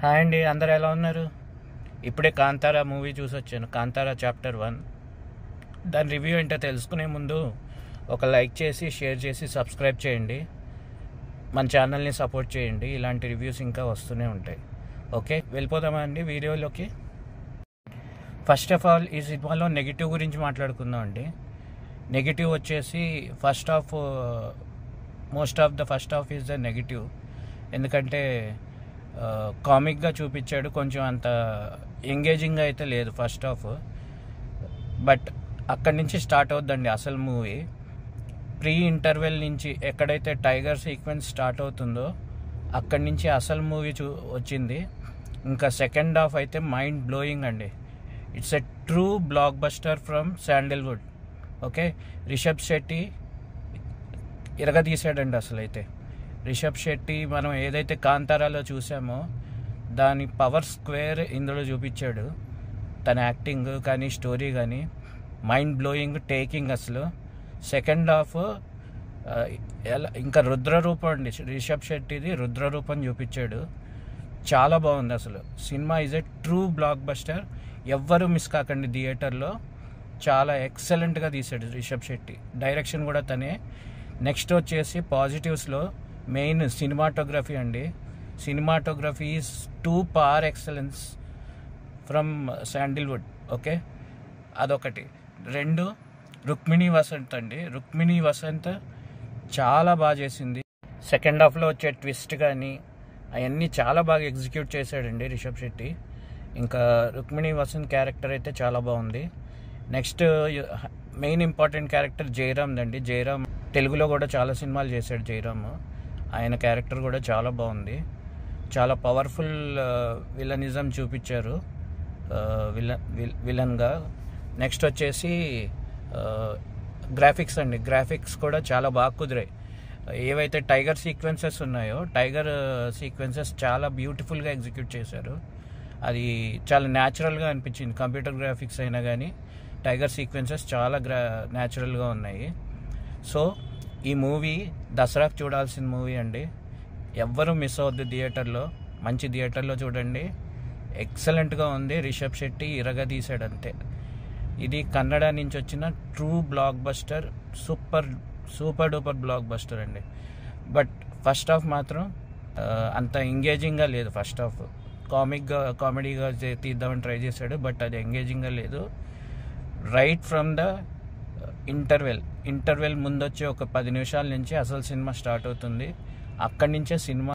Hi అండి, అందరు ఎలా ఉన్నారు? ఇప్పుడే కాంతారా మూవీ చూసి వచ్చాను. కాంతారా చాప్టర్ 1 దాని రివ్యూ ఏంటో తెలుసుకునే ముందు ఒక లైక్ చేసి, షేర్ చేసి, సబ్స్క్రైబ్ చేయండి. మన ఛానల్ని సపోర్ట్ చేయండి. ఇలాంటి రివ్యూస్ ఇంకా వస్తూనే ఉంటాయి. ఓకే, వెళ్ళిపోదామా అండి వీడియోలోకి. ఫస్ట్ ఆఫ్ ఆల్ ఈ సినిమాలో నెగిటివ్ గురించి మాట్లాడుకుందాం అండి. నెగిటివ్ వచ్చేసి most of the first half is the negative. ఎందుకంటే కామిక్గా చూపించాడు, కొంచెం అంత ఎంగేజింగ్గా అయితే లేదు ఫస్ట్ హాఫ్. బట్ అక్కడి నుంచి స్టార్ట్ అవుద్దండి అసలు మూవీ. ప్రీ ఇంటర్వెల్ నుంచి ఎక్కడైతే టైగర్ సీక్వెన్స్ స్టార్ట్ అవుతుందో అక్కడి నుంచి అసలు మూవీ వచ్చింది. ఇంకా సెకండ్ హాఫ్ అయితే మైండ్ బ్లోయింగ్ అండి. It's a true blockbuster from Sandalwood. Okay, Rishab Shetty ఇరగదీశాడండి అసలు. అయితే రిషబ్ శెట్టి మనం ఏదైతే కాంతారాలో చూసామో దాని పవర్ స్క్వేర్ ఇందులో చూపించాడు. తన యాక్టింగ్ కానీ, స్టోరీ కానీ మైండ్ బ్లోయింగ్, టేకింగ్ అసలు. సెకండ్ హాఫ్ ఇంకా రుద్రరూపం అండి, రిషబ్ శెట్టిది రుద్రరూపం చూపించాడు. చాలా బాగుంది అసలు. Cinema is a true block buster. ఎవ్వరూ మిస్ కాకండి థియేటర్లో. చాలా ఎక్సలెంట్గా తీశాడు రిషబ్ శెట్టి. డైరెక్షన్ కూడా తనే. నెక్స్ట్ వచ్చేసి పాజిటివ్స్లో మెయిన్ సినిమాటోగ్రఫీ అండి. సినిమాటోగ్రఫీ ఈజ్ టూ పార్ ఎక్సలెన్స్ ఫ్రమ్ శాండిల్వుడ్. ఓకే, అదొకటి. రెండు, రుక్మిణి వసంత్ అండి. రుక్మిణి వసంత్ చాలా బాగా చేసింది. సెకండ్ హాఫ్లో వచ్చే ట్విస్ట్ కానీ అవన్నీ చాలా బాగా ఎగ్జిక్యూట్ చేశాడండి రిషబ్ శెట్టి. ఇంకా రుక్మిణి వసంత్ క్యారెక్టర్ అయితే చాలా బాగుంది. Next main important character Jayaram అండి. జయరామ్ తెలుగులో కూడా చాలా సినిమాలు చేశాడు జయరామ్. ఆయన క్యారెక్టర్ కూడా చాలా బాగుంది. చాలా పవర్ఫుల్ విలనిజం చూపించారు విలన్గా. నెక్స్ట్ వచ్చేసి గ్రాఫిక్స్ అండి. గ్రాఫిక్స్ కూడా చాలా బాగా కుదిరాయి. ఏవైతే టైగర్ సీక్వెన్సెస్ ఉన్నాయో టైగర్ సీక్వెన్సెస్ చాలా బ్యూటిఫుల్గా ఎగ్జిక్యూట్ చేశారు. అది చాలా న్యాచురల్గా అనిపించింది. కంప్యూటర్ గ్రాఫిక్స్ అయినా కానీ టైగర్ సీక్వెన్సెస్ చాలా న్యాచురల్గా ఉన్నాయి. సో ఈ మూవీ దసరాకు చూడాల్సిన మూవీ అండి. ఎవ్వరూ మిస్ అవ్వద్దు థియేటర్లో. మంచి థియేటర్లో చూడండి. ఎక్సలెంట్గా ఉంది. రిషబ్ శెట్టి ఇరగదీశాడు అంతే. ఇది కన్నడ నుంచి వచ్చిన true block buster. Super duper block buster అండి. బట్ ఫస్ట్ హాఫ్ మాత్రం అంత ఎంగేజింగ్గా లేదు. ఫస్ట్ హాఫ్ కామెడీగా తీద్దామని ట్రై చేశాడు, బట్ అది ఎంగేజింగ్గా లేదు. రైట్ ఫ్రమ్ ద ఇంటర్వెల్ ముందు వచ్చే ఒక 10 నిమిషాల నుంచి అసలు సినిమా స్టార్ట్ అవుతుంది. అక్కడి నుంచే సినిమా